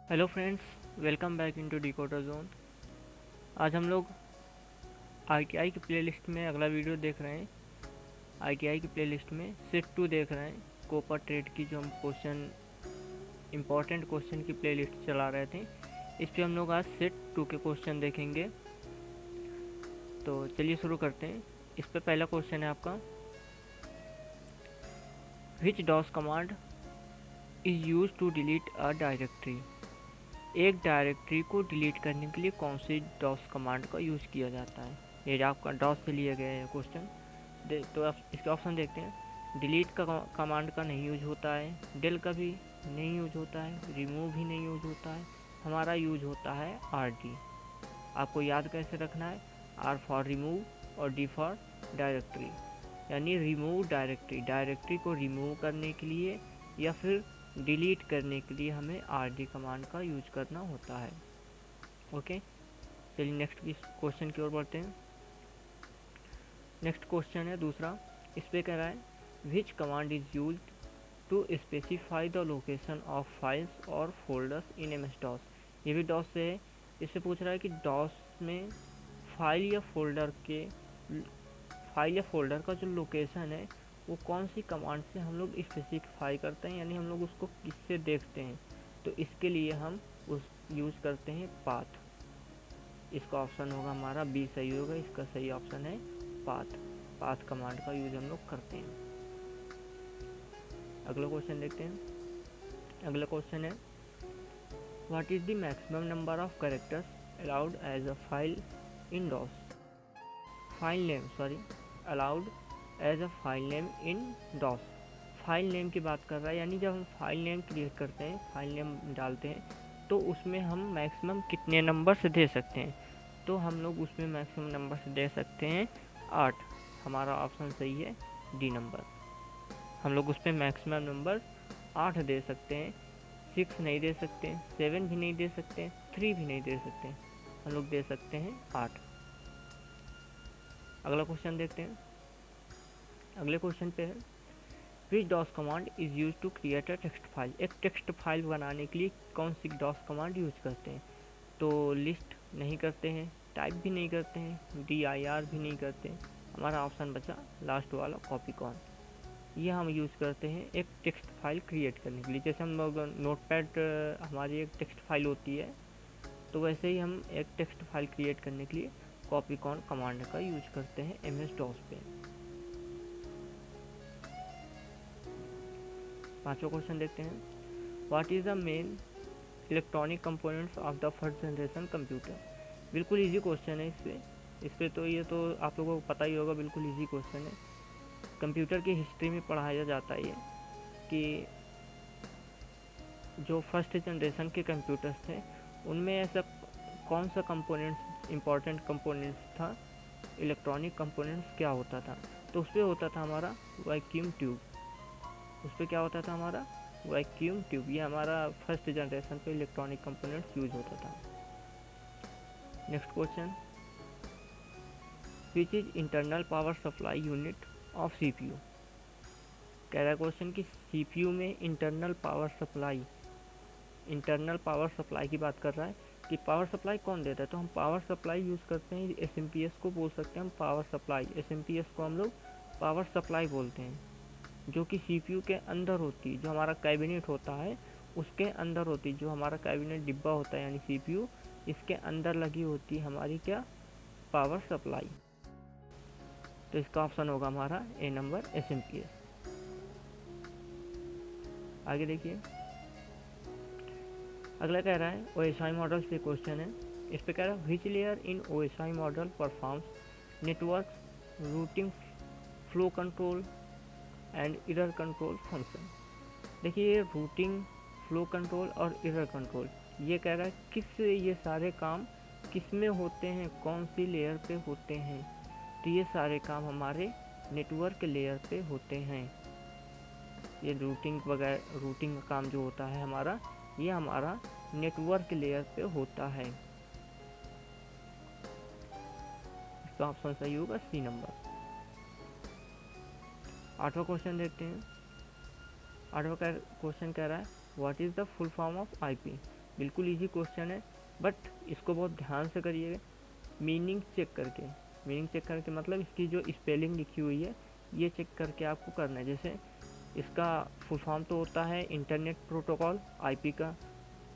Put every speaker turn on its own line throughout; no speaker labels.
Hello friends, welcome back into decoder zone. आज हम लोग आईटीआई की प्लेलिस्ट में अगला वीडियो देख रहे हैं। आईटीआई की प्लेलिस्ट में सेट 2 देख रहे हैं। कोपा ट्रेड की जो हम क्वेश्चन इम्पोर्टेंट क्वेश्चन की प्लेलिस्ट चला रहे थे, इस पे हम लोग आज सेट 2 के क्वेश्चन देखेंगे। तो चलिए शुरू करते हैं। इस पे पहला क्वेश्चन है आपका, which DOS command is use to delete a directory. एक डायरेक्टरी को डिलीट करने के लिए कौन सी डॉस कमांड का यूज़ किया जाता है। ये आपका डॉस से लिया गया है क्वेश्चन। तो आप इसके ऑप्शन देखते हैं। डिलीट का कमांड का नहीं यूज होता है, डेल का भी नहीं यूज होता है, रिमूव भी नहीं यूज होता है, हमारा यूज होता है आर डी। आपको याद कैसे रखना है, आर फॉर रिमूव और डी फॉर डायरेक्टरी। यानी रिमूव डायरेक्टरी, डायरेक्टरी को रिमूव करने के लिए या फिर डिलीट करने के लिए हमें आर डी कमांड का यूज करना होता है। ओके, चलिए नेक्स्ट क्वेश्चन की ओर बढ़ते हैं। नेक्स्ट क्वेश्चन है दूसरा। इस पे कह रहा है, which command is use to specify the location of files और folders in M S DOS. ये भी डॉस से है। इससे पूछ रहा है कि डॉस में फाइल या फोल्डर का जो लोकेशन है वो कौन सी कमांड से हम लोग स्पेसिफाई करते हैं, यानी हम लोग उसको किससे देखते हैं। तो इसके लिए हम उस यूज़ करते हैं पाथ। इसका ऑप्शन होगा हमारा बी सही होगा। इसका सही ऑप्शन है पाथ। पाथ कमांड का यूज हम लोग करते हैं। अगला क्वेश्चन देखते हैं। अगला क्वेश्चन है, what is the maximum number of characters allowed as a file in DOS. File name allowed as a file name in DOS. File name की बात कर रहा है, यानी जब हम फाइल नेम क्रिएट करते हैं, फाइल नेम डालते हैं, तो उसमें हम मैक्सिमम कितने नंबर से दे सकते हैं। तो हम लोग उसमें मैक्सिमम नंबर से दे सकते हैं 8। हमारा ऑप्शन सही है डी नंबर। हम लोग उस पर मैक्सिमम नंबर 8 दे सकते हैं। 6 नहीं दे सकते, 7 भी नहीं दे सकते, 3 भी नहीं दे सकते, हम लोग दे सकते हैं 8। अगला क्वेश्चन देखते हैं। अगले क्वेश्चन पे है, which DOS command is use to create a text file. एक टेक्स्ट फाइल बनाने के लिए कौन सी डॉस कमांड यूज करते हैं। तो लिस्ट नहीं करते हैं, टाइप भी नहीं करते हैं, dir भी नहीं करते हैं। हमारा ऑप्शन बचा लास्ट वाला कॉपीकॉन। ये हम यूज़ करते हैं एक टेक्स्ट फाइल क्रिएट करने के लिए। जैसे हम लोग नोटपैड हमारी एक टेक्स्ट फाइल होती है, तो वैसे ही हम एक टेक्स्ट फाइल क्रिएट करने के लिए कॉपीकॉन कमांड का यूज करते हैं एम एस डॉस पे। पांचवा क्वेश्चन देखते हैं, what is the main electronic components of the first generation computer. बिल्कुल इजी क्वेश्चन है। इस पे तो ये तो आप लोगों को पता ही होगा, बिल्कुल इजी क्वेश्चन है। कंप्यूटर की हिस्ट्री में पढ़ाया जाता है ये कि जो फर्स्ट जनरेशन के कंप्यूटर्स थे उनमें ऐसा कौन सा कंपोनेंट्स इम्पॉर्टेंट कंपोनेंट्स था, इलेक्ट्रॉनिक कंपोनेंट्स क्या होता था। तो उस पर होता था हमारा वैक्यूम ट्यूब। उस पर क्या होता था हमारा वैक्यूम ट्यूब। ये हमारा फर्स्ट जनरेशन पे इलेक्ट्रॉनिक कंपोनेंट्स यूज होता था। Next question, which is internal power supply unit of CPU. कह रहा है क्वेश्चन कि सीपीयू में इंटरनल पावर सप्लाई की बात कर रहा है कि पावर सप्लाई कौन देता है। तो हम पावर सप्लाई यूज़ करते हैं, एस को बोल सकते हैं हम पावर सप्लाई। एस को हम लोग पावर सप्लाई बोलते हैं, जो कि सीपीयू के अंदर होती है। जो हमारा कैबिनेट होता है उसके अंदर होती है। जो हमारा कैबिनेट डिब्बा होता है यानी सीपीयू, इसके अंदर लगी होती है हमारी क्या, पावर सप्लाई। तो इसका ऑप्शन होगा हमारा ए नंबर एस। आगे देखिए, अगला कह रहा है ओएसआई मॉडल से क्वेश्चन है। इस पे कह रहा है, which layer in OSI model performs network routing flow control and error control function. देखिए, ये रूटिंग, फ्लो कंट्रोल और एरर कंट्रोल, ये कह रहा है किस ये सारे काम किस में होते हैं, कौन सी लेयर पे होते हैं। तो ये सारे काम हमारे नेटवर्क लेयर पे होते हैं। ये रूटिंग वगैरह, रूटिंग का काम जो होता है हमारा, ये हमारा नेटवर्क लेयर पे होता है। इसका ऑप्शन सही होगा सी नंबर। आठवां क्वेश्चन देखते हैं। आठवां क्वेश्चन कह रहा है, what is the full form of IP. बिल्कुल इजी क्वेश्चन है, बट इसको बहुत ध्यान से करिएगा, मीनिंग चेक करके। मीनिंग चेक करके मतलब इसकी जो स्पेलिंग लिखी हुई है ये चेक करके आपको करना है। जैसे इसका फुल फॉर्म तो होता है इंटरनेट प्रोटोकॉल, आईपी का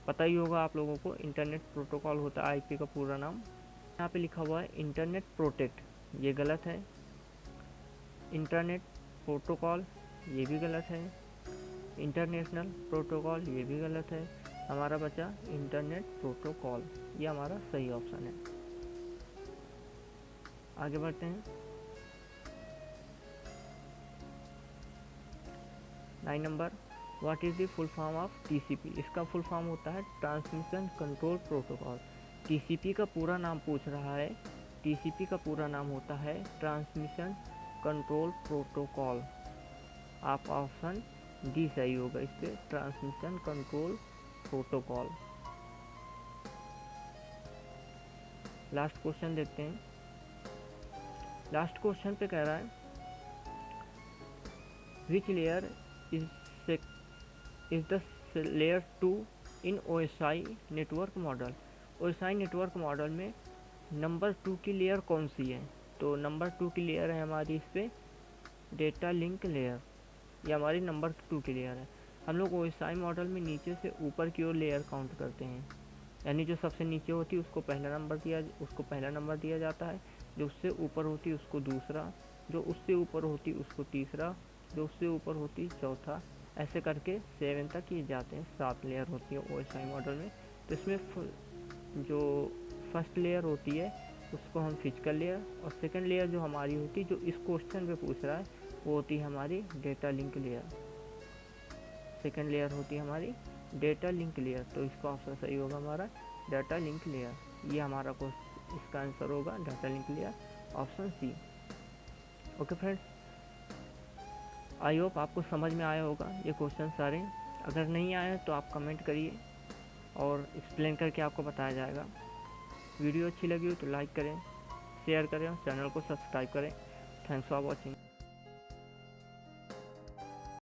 पता ही होगा आप लोगों को, इंटरनेट प्रोटोकॉल होता है आईपी का पूरा नाम। यहाँ पे लिखा हुआ है इंटरनेट प्रोटेक्ट, ये गलत है। इंटरनेट प्रोटोकॉल ये भी गलत है। इंटरनेशनल प्रोटोकॉल ये भी गलत है। हमारा बचा इंटरनेट प्रोटोकॉल, ये हमारा सही ऑप्शन है। आगे बढ़ते हैं। 9 number, what is the full form of TCP. इसका फुल फॉर्म होता है ट्रांसमिशन कंट्रोल प्रोटोकॉल। टीसीपी का पूरा नाम पूछ रहा है, टीसीपी का पूरा नाम होता है ट्रांसमिशन कंट्रोल प्रोटोकॉल। आप ऑप्शन डी सही होगा इस पर, transmission control protocol. Last question देखते हैं। लास्ट क्वेश्चन पे कह रहा है which layer is the layer 2 in OSI network model. OSI network model में नंबर 2 की लेयर कौन सी है? तो नंबर 2 की लेयर है हमारी इस पर डेटा लिंक लेयर, ये हमारी नंबर 2 की लेयर है। हम लोग ओएसआई मॉडल में नीचे से ऊपर की ओर लेयर काउंट करते हैं, यानी जो सबसे नीचे होती है उसको पहला नंबर दिया जाता है, जो उससे ऊपर होती है उसको दूसरा, जो उससे ऊपर होती है उसको तीसरा, जो उससे ऊपर होती है चौथा, ऐसे करके 7 तक ये जाते हैं। 7 लेयर होती है ओएसआई मॉडल में। तो इसमें जो फर्स्ट लेयर होती है उसको हम फिजिकल लेयर, और सेकंड लेयर जो हमारी होती है जो इस क्वेश्चन पे पूछ रहा है वो होती है हमारी data link layer. Second layer होती है हमारी डेटा लिंक लेयर, तो इसका ऑप्शन सही होगा हमारा डेटा लिंक लेयर। ये हमारा इसका आंसर होगा data link layer, option C. Okay friends, I hope आपको समझ में आया होगा ये क्वेश्चन सारे। अगर नहीं आए तो आप कमेंट करिए और एक्सप्लेन करके आपको बताया जाएगा। वीडियो अच्छी लगी हो तो लाइक करें, शेयर करें और चैनल को सब्सक्राइब करें। Thanks for watching.